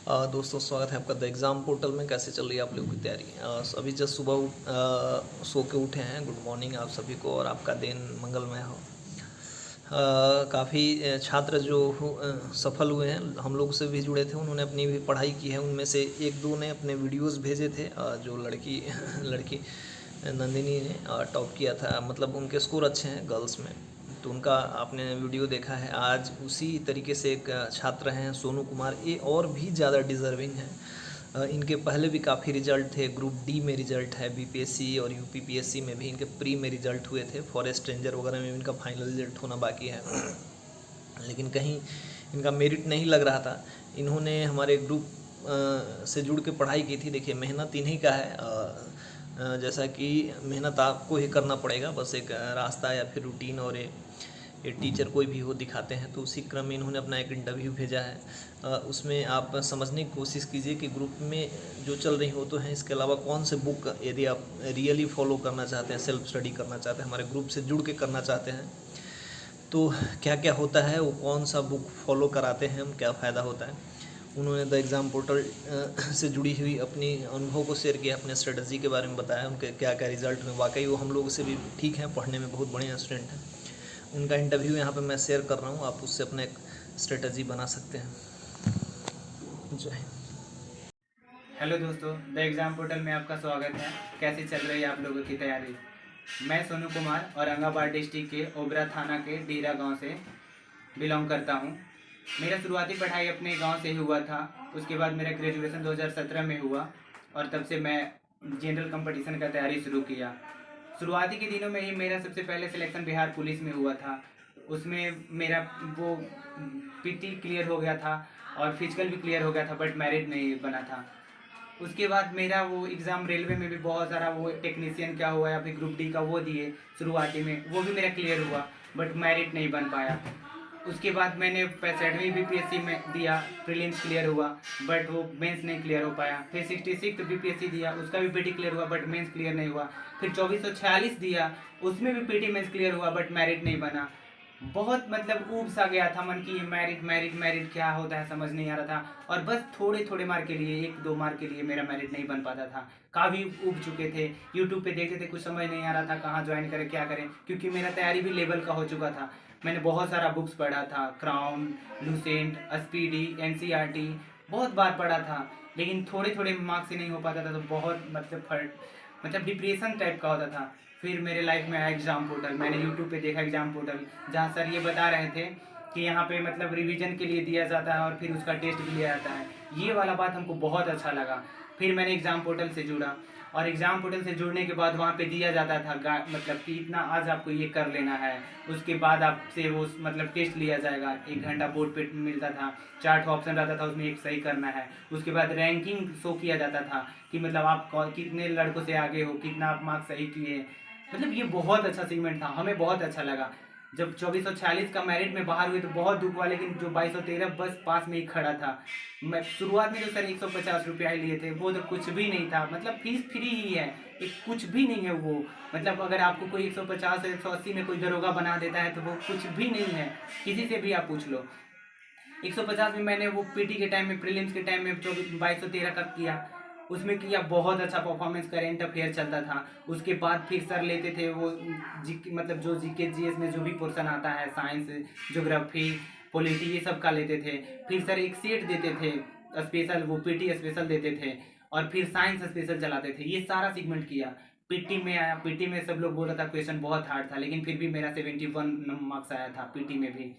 दोस्तों स्वागत है आपका द एग्ज़ाम पोर्टल में। कैसे चल रही है आप लोगों की तैयारी? अभी जस्ट सुबह सो के उठे हैं। गुड मॉर्निंग आप सभी को और आपका दिन मंगलमय हो। काफ़ी छात्र जो सफल हुए हैं, हम लोग से भी जुड़े थे, उन्होंने अपनी भी पढ़ाई की है। उनमें से एक दो ने अपने वीडियोस भेजे थे। जो लड़की लड़की नंदिनी ने टॉप किया था, मतलब उनके स्कोर अच्छे हैं गर्ल्स में, तो उनका आपने वीडियो देखा है। आज उसी तरीके से एक छात्र हैं सोनू कुमार, ये और भी ज़्यादा डिज़र्विंग हैं। इनके पहले भी काफ़ी रिजल्ट थे। ग्रुप डी में रिजल्ट है, बीपीएससी और यूपीपीएससी में भी इनके प्री में रिजल्ट हुए थे। फॉरेस्ट रेंजर वगैरह में भी इनका फाइनल रिजल्ट होना बाकी है लेकिन कहीं इनका मेरिट नहीं लग रहा था। इन्होंने हमारे ग्रुप से जुड़ के पढ़ाई की थी। देखिए, मेहनत इन्हीं का है। जैसा कि मेहनत आपको ही करना पड़ेगा, बस एक रास्ता या फिर रूटीन और ये टीचर कोई भी हो दिखाते हैं। तो उसी क्रम में इन्होंने अपना एक इंटरव्यू भेजा है। उसमें आप समझने की कोशिश कीजिए कि ग्रुप में जो चल रही हो तो हैं, इसके अलावा कौन से बुक यदि आप रियली फॉलो करना चाहते हैं, सेल्फ स्टडी करना चाहते हैं, हमारे ग्रुप से जुड़ के करना चाहते हैं, तो क्या क्या होता है, वो कौन सा बुक फॉलो कराते हैं हम, क्या फ़ायदा होता है। उन्होंने द एग्ज़ाम पोर्टल से जुड़ी हुई अपनी अनुभव को शेयर किया, अपने स्ट्रेटजी के बारे में बताया, उनके क्या क्या रिजल्ट हुए। वाकई वो हम लोगों से भी ठीक हैं, पढ़ने में बहुत बढ़िया स्टूडेंट हैं। उनका इंटरव्यू यहाँ पे मैं शेयर कर रहा हूँ, आप उससे अपना एक स्ट्रेटजी बना सकते हैं। जय हिंद। हेलो दोस्तों, द एग्ज़ाम पोर्टल में आपका स्वागत है। कैसी चल रही है आप लोगों की तैयारी? मैं सोनू कुमार औरंगाबाद डिस्ट्रिक्ट के ओबरा थाना के डीरा गांव से बिलोंग करता हूं। मेरा शुरुआती पढ़ाई अपने गांव से ही हुआ था। उसके बाद मेरा ग्रेजुएशन 2017 में हुआ और तब से मैं जनरल कंपटीशन का तैयारी शुरू किया। शुरुआती के दिनों में ही मेरा सबसे पहले सिलेक्शन बिहार पुलिस में हुआ था। उसमें मेरा वो पीटी क्लियर हो गया था और फिजिकल भी क्लियर हो गया था, बट मेरिट नहीं बना था। उसके बाद मेरा वो एग्ज़ाम रेलवे में भी बहुत सारा, वो टेक्नीशियन क्या हुआ या फिर ग्रुप डी का वो दिए शुरुआती में, वो भी मेरा क्लियर हुआ, बट मेरिट नहीं बन पाया। उसके बाद मैंने 65वीं बीपीएससी में दिया, प्रीलिम्स क्लियर हुआ, बट वो मेंस नहीं क्लियर हो पाया। फिर 66 बीपीएससी दिया, उसका भी पीटी क्लियर हुआ, बट मेंस क्लियर नहीं हुआ। फिर 2446 दिया, उसमें भी पीटी मेंस क्लियर हुआ, बट मेरिट नहीं बना। बहुत मतलब ऊब सा गया था मन की, मेरिट मेरिट मेरिट क्या होता है समझ नहीं आ रहा था। और बस थोड़े थोड़े मार्क के लिए, 1-2 मार्क के लिए मेरा मेरिट नहीं बन पाता था। काफ़ी ऊब चुके थे, यूट्यूब पे देखते थे, कुछ समझ नहीं आ रहा था कहाँ ज्वाइन करें क्या करें, क्योंकि मेरा तैयारी भी लेवल का हो चुका था। मैंने बहुत सारा बुक्स पढ़ा था, क्राउन, लूसेंट, एसपीडी, एनसीईआरटी, बहुत बार पढ़ा था, लेकिन थोड़े थोड़े मार्क्स से नहीं हो पाता था। तो बहुत मतलब डिप्रेशन टाइप का होता था। फिर मेरे लाइफ में आया एग्ज़ाम पोर्टल। मैंने यूट्यूब पे देखा एग्ज़ाम पोर्टल, जहाँ सर ये बता रहे थे कि यहाँ पे मतलब रिवीजन के लिए दिया जाता है और फिर उसका टेस्ट भी लिया जाता है। ये वाला बात हमको बहुत अच्छा लगा। फिर मैंने एग्ज़ाम पोर्टल से जुड़ा और एग्ज़ाम पोर्टल से जुड़ने के बाद वहाँ पे दिया जाता था मतलब कि इतना आज आपको ये कर लेना है, उसके बाद आपसे वो मतलब टेस्ट लिया जाएगा। 1 घंटा बोर्ड पे मिलता था, 4 ऑप्शन रहता था, उसमें एक सही करना है। उसके बाद रैंकिंग शो किया जाता था कि मतलब आप कितने लड़कों से आगे हो, कितना आप मार्क्स सही किए। मतलब ये बहुत अच्छा सेगमेंट था, हमें बहुत अच्छा लगा। जब 2446 का मेरिट में बाहर हुए तो बहुत दुख हुआ, लेकिन जो 2213 बस पास में ही खड़ा था। मैं शुरुआत में जो सर 150 रुपया ही लिए थे, वो तो कुछ भी नहीं था, मतलब फीस फ्री ही है, एक कुछ भी नहीं है वो। मतलब अगर आपको कोई 150 या 180 में कोई दरोगा बना देता है तो वो कुछ भी नहीं है, किसी से भी आप पूछ लो। 150 में मैंने वो पीटी के टाइम में, प्रीलिम्स के टाइम में 2213 का किया, उसमें किया, बहुत अच्छा परफॉर्मेंस, करेंट अफेयर चलता था। उसके बाद फिर सर लेते थे वो मतलब जो जीके जीएस में जो भी पोर्शन आता है, साइंस, ज्योग्राफी, पॉलिटी, ये सब का लेते थे। फिर सर एक सेट देते थे स्पेशल, वो पीटी स्पेशल देते थे, और फिर साइंस स्पेशल चलाते थे। ये सारा सीगमेंट किया। पीटी में आया, पीटी में सब लोग बोल रहा था क्वेश्चन बहुत हार्ड था, लेकिन फिर भी मेरा 71 मार्क्स आया था पीटी में भी।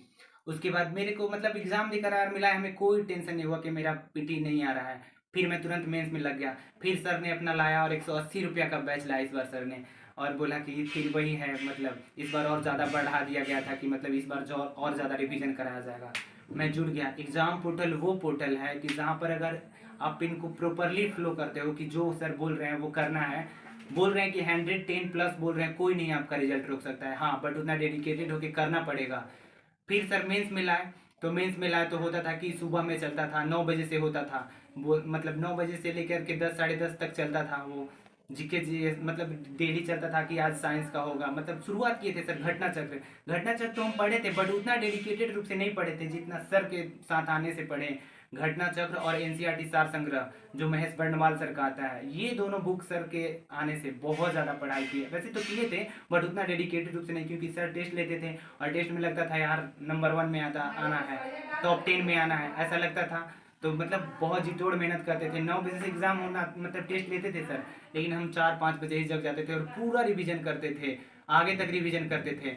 उसके बाद मेरे को मतलब एग्जाम देकर यार मिला है, हमें कोई टेंशन नहीं हुआ कि मेरा पीटी नहीं आ रहा है। फिर मैं तुरंत मेंस में लग गया। फिर सर ने अपना लाया और 180 रुपया का बैच लाया इस बार सर ने, और बोला कि फिर वही है, मतलब इस बार और ज़्यादा बढ़ा दिया गया था कि मतलब इस बार जो और ज़्यादा रिवीजन कराया जाएगा। मैं जुड़ गया। एग्ज़ाम पोर्टल वो पोर्टल है कि जहाँ पर अगर आप इनको प्रॉपरली फ्लो करते हो कि जो सर बोल रहे हैं वो करना है, बोल रहे हैं कि 110+ बोल रहे हैं, कोई नहीं आपका रिजल्ट रोक सकता है, हाँ, बट उतना डेडिकेटेड होकर करना पड़ेगा। फिर सर मेंस में लाए, तो मेंस में लाए तो होता था कि सुबह में चलता था, 9 बजे से होता था वो, मतलब 9 बजे से लेकर के 10 साढ़े 10 तक चलता था वो जीके जी, मतलब डेली चलता था कि आज साइंस का होगा। मतलब शुरुआत किए थे सर घटना चक्र। घटना चक्र तो हम पढ़े थे, बट उतना डेडिकेटेड रूप से नहीं पढ़े थे जितना सर के साथ आने से पढ़े। घटना चक्र और एनसीईआरटी सार संग्रह जो महेश बर्णवाल सर का आता है, ये दोनों बुक सर के आने से बहुत ज़्यादा पढ़ाई की है। वैसे तो किए थे बट उतना डेडिकेटेड रूप से नहीं, क्योंकि सर टेस्ट लेते थे और टेस्ट में लगता था यार नंबर 1 में आना है, टॉप 10 में आना है, ऐसा लगता था। तो मतलब बहुत जी तोड़ मेहनत करते थे। 9 बजे से एग्जाम होना, मतलब टेस्ट लेते थे सर, लेकिन हम 4-5 बजे ही जग जाते थे और पूरा रिवीजन करते थे, आगे तक रिवीजन करते थे।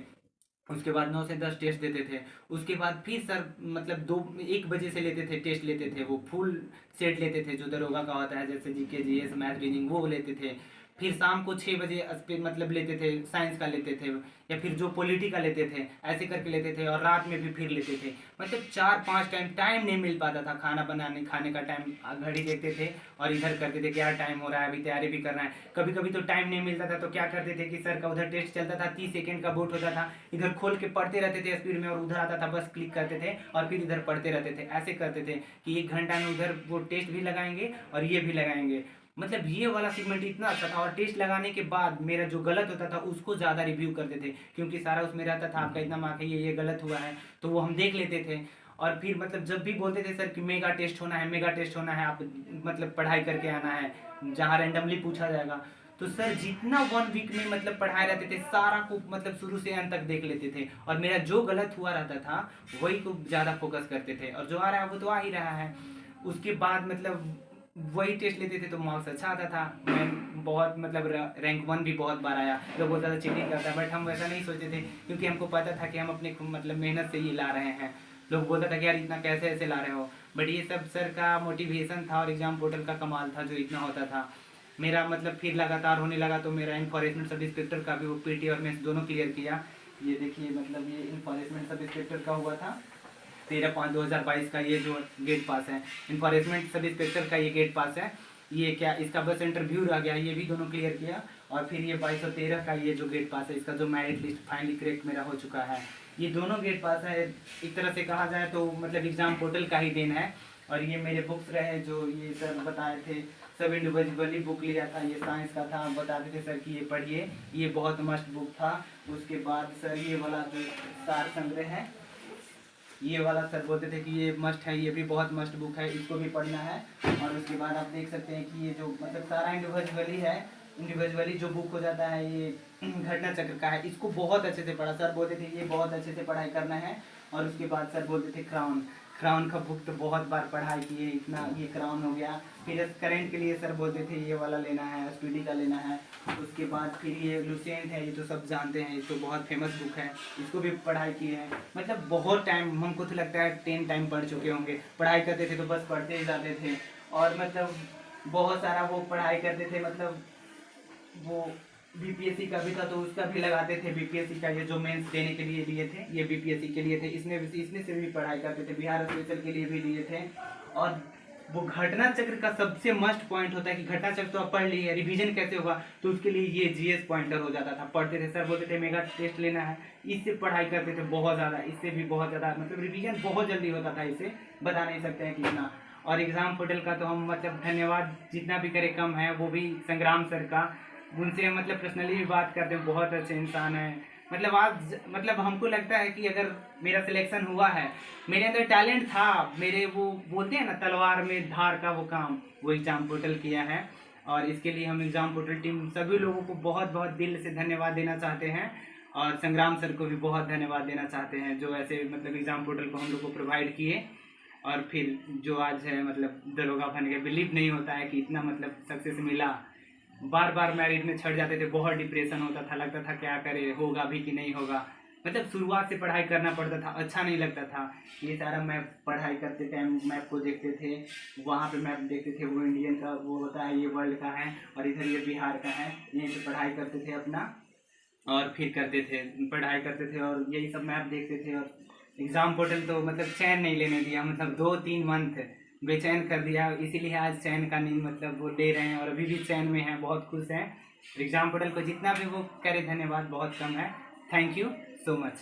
उसके बाद 9 से 10 टेस्ट देते थे। उसके बाद फिर सर मतलब 1 बजे से लेते थे, टेस्ट लेते थे, वो फुल सेट लेते थे जो दरोगा का होता है, जैसे जीके जीएस मैथ रीजनिंग वो लेते थे। फिर शाम को 6 बजे मतलब लेते थे, साइंस का लेते थे, या फिर जो पॉलिटिकल लेते थे, ऐसे करके लेते थे। और रात में भी फिर लेते थे। मतलब 4-5 टाइम नहीं मिल पाता था। खाना बनाने खाने का टाइम घड़ी देखते थे और इधर करते थे कि यार टाइम हो रहा है, अभी तैयारी भी करना है। कभी कभी तो टाइम नहीं मिलता था तो क्या करते थे कि सर का उधर टेस्ट चलता था, 30 सेकेंड का बोट होता था, इधर खोल के पढ़ते रहते थे स्पीड में, और उधर आता था बस क्लिक करते थे और फिर इधर पढ़ते रहते थे। ऐसे करते थे कि 1 घंटा में उधर वो टेस्ट भी लगाएंगे और ये भी लगाएंगे। मतलब ये वाला सेगमेंट इतना अच्छा था। और टेस्ट लगाने के बाद मेरा जो गलत होता था उसको ज़्यादा रिव्यू करते थे, क्योंकि सारा उसमें रहता था आपका इतना मार्क है, ये गलत हुआ है, तो वो हम देख लेते थे। और फिर मतलब जब भी बोलते थे सर कि मेगा टेस्ट होना है, मेगा टेस्ट होना है, आप मतलब पढ़ाई करके आना है, जहाँ रैंडमली पूछा जाएगा, तो सर जितना 1 वीक में मतलब पढ़ाए रहते थे सारा को, मतलब शुरू से अंत तक देख लेते थे। और मेरा जो गलत हुआ रहता था वही को ज़्यादा फोकस करते थे, और जो आ रहा है वो तो आ ही रहा है। उसके बाद मतलब वही टेस्ट लेते थे तो मार्क्स अच्छा आता था। मैं बहुत मतलब रैंक 1 भी बहुत बार आया। लोग बोलता था चीटिंग करता है, बट हम वैसा नहीं सोचे थे, क्योंकि हमको पता था कि हम अपने मतलब मेहनत से ये ला रहे हैं। लोग बोलता था कि यार इतना कैसे ऐसे ला रहे हो, बट ये सब सर का मोटिवेशन था और एग्जाम पोर्टल का कमाल था जो इतना होता था। मेरा मतलब फिर लगातार होने लगा, तो मेरा इन्फॉर्मेशन सब इंस्पेक्टर का भी वो पीटी और मैं दोनों क्लियर किया। ये देखिए मतलब ये इन्फॉर्मेशन सब इंस्पेक्टर का हुआ था 13/5/2022 का, ये जो गेट पास है। इन्फॉर्मेंट सब इंस्पेक्टर का ये गेट पास है। ये क्या इसका बस इंटरव्यू रह गया, ये भी दोनों क्लियर किया। और फिर ये 2213 का ये जो गेट पास है, इसका जो मेरिट लिस्ट फाइनली करेक्ट मेरा हो चुका है। ये दोनों गेट पास है। एक तरह से कहा जाए तो मतलब एग्जाम पोर्टल का ही देन है। और ये मेरे बुक्स रहे जो ये सर बताए थे, सब इंडिविजुअली बुक लिया था। ये साइंस का था, बताते थे सर कि ये पढ़िए, ये बहुत मस्त बुक था। उसके बाद सर ये वाला जो सार संग्रह है, ये वाला सर बोलते थे कि ये मस्ट है, ये भी बहुत मस्ट बुक है, इसको भी पढ़ना है। और उसके बाद आप देख सकते हैं कि ये जो मतलब सारा इंडिविजुअली जो बुक हो जाता है, ये घटना चक्र का है, इसको बहुत अच्छे से पढ़ा। सर बोलते थे ये बहुत अच्छे से पढ़ाई करना है। और उसके बाद सर बोलते थे क्राउन का बुक तो बहुत बार पढ़ाई की है, इतना ये क्राउन हो गया। फिर करंट के लिए सर बोलते थे ये वाला लेना है, एसपीडी का लेना है। उसके बाद फिर ये लुसेंट है, ये तो सब जानते हैं, ये तो बहुत फेमस बुक है, इसको भी पढ़ाई की है। मतलब बहुत टाइम, हमको तो लगता है 10 टाइम पढ़ चुके होंगे। पढ़ाई करते थे तो बस पढ़ते ही जाते थे। और मतलब बहुत सारा वो पढ़ाई करते थे, मतलब वो बीपीएससी का भी था तो उसका भी लगाते थे। बीपीएससी का ये जो मेंस देने के लिए लिए थे, ये बीपीएससी के लिए थे, इसमें से भी पढ़ाई करते थे। बिहार स्पेशल के लिए भी लिए थे। और वो घटना चक्र का सबसे मस्ट पॉइंट होता है कि घटना चक्र तो आप पढ़ लिए, रिवीजन कैसे होगा, तो उसके लिए ये जीएस पॉइंटर हो जाता था। पढ़ते थे, सर बोलते थे मेगा टेस्ट लेना है, इससे पढ़ाई करते थे बहुत ज़्यादा, इससे भी बहुत ज़्यादा मतलब रिवीजन बहुत जल्दी होता था, इससे बता नहीं सकते हैं कितना। और एग्जाम पोर्टल का तो हम मतलब धन्यवाद जितना भी करें कम है, वो भी संग्राम सर का। उनसे मतलब पर्सनली भी बात करते हैं, बहुत अच्छे इंसान हैं। मतलब आज मतलब हमको लगता है कि अगर मेरा सिलेक्शन हुआ है, मेरे अंदर टैलेंट था, मेरे वो बोलते हैं ना तलवार में धार का वो काम, वो एग्जाम पोर्टल किया है। और इसके लिए हम एग्जाम पोर्टल टीम सभी लोगों को बहुत बहुत दिल से धन्यवाद देना चाहते हैं। और संग्राम सर को भी बहुत धन्यवाद देना चाहते हैं जो ऐसे मतलब एग्जाम पोर्टल को हम लोग को प्रोवाइड किए। और फिर जो आज है मतलब दरोगा बन गए, बिलीव नहीं होता है कि इतना मतलब सक्सेस मिला। बार बार मैरिट में छट जाते थे, बहुत डिप्रेशन होता था, लगता था क्या करे, होगा भी कि नहीं होगा। मतलब शुरुआत से पढ़ाई करना पड़ता था, अच्छा नहीं लगता था। ये सारा मैप पढ़ाई करते टाइम मैप को देखते थे, वहाँ पे मैप देखते थे, वो इंडियन का वो होता है, ये वर्ल्ड का है, और इधर ये बिहार का है। यहीं से पढ़ाई करते थे अपना, और फिर करते थे पढ़ाई करते थे और यही सब मैप देखते थे। और एग्ज़ाम पोर्टल तो मतलब चैन नहीं लेने दिया, मतलब 2-3 मंथ बेचैन कर दिया। इसीलिए आज चैन का नींद मतलब वो ले रहे हैं और अभी भी चैन में हैं, बहुत खुश हैं। एग्जाम पोर्टल को जितना भी वो करे धन्यवाद बहुत कम है। Thank you so much.